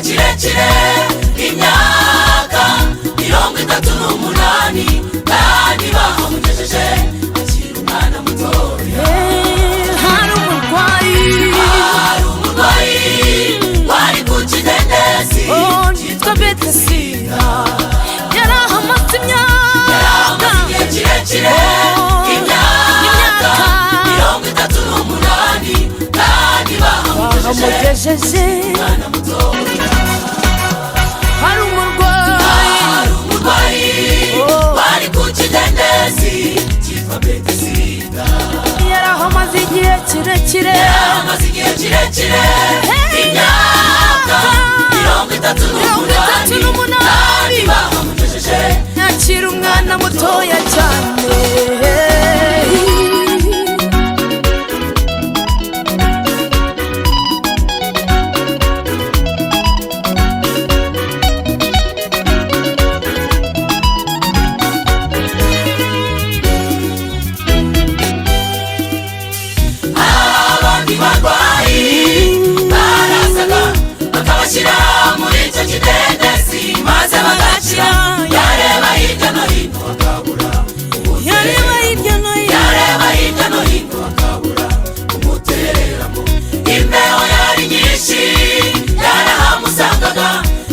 kirekire imyaka 38 kandi bamugejeje akiri umwana mutoya. hari umurwayi wari ku kidendezi cyitwa Betesida, yarahamaze igihe kirekire imyaka 38 kandi bamugejeje umwana mutoya. hari umurwayi wari ku kidendezi cyitwa Betesida, yarahamaze igihe kirekire imyaka 38 kandi bamugejeje yakira umwana mutoya cyane. bakabashyira muri icyo kidendezi maze bagakira. Yareba hirya no hino akabura umutereramo. Imbeho yari nyinshi yarahamusangaga,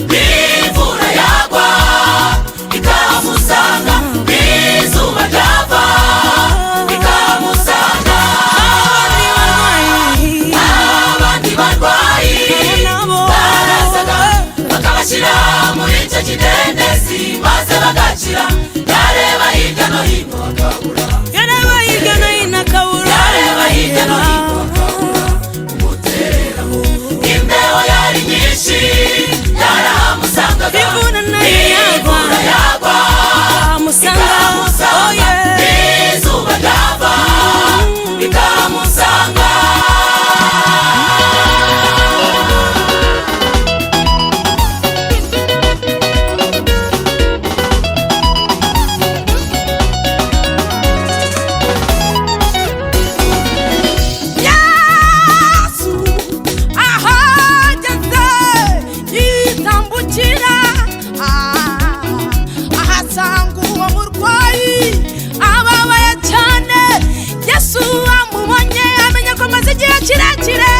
n'imvura yagwa ikahamusanga, n'izuba ryava ikahamusanga. Abandi barwayi bakabashyira muri icyo kidendezi maze bagakira. Yareba hirya no hino akabura umutereramo. Imbeho yari nyinshi yarahamusangaga, imvura yagwa ikahamusanga, n'izuba ryava ikahamusanga. Yesu amubonye amenya ko amaze igihe kirekire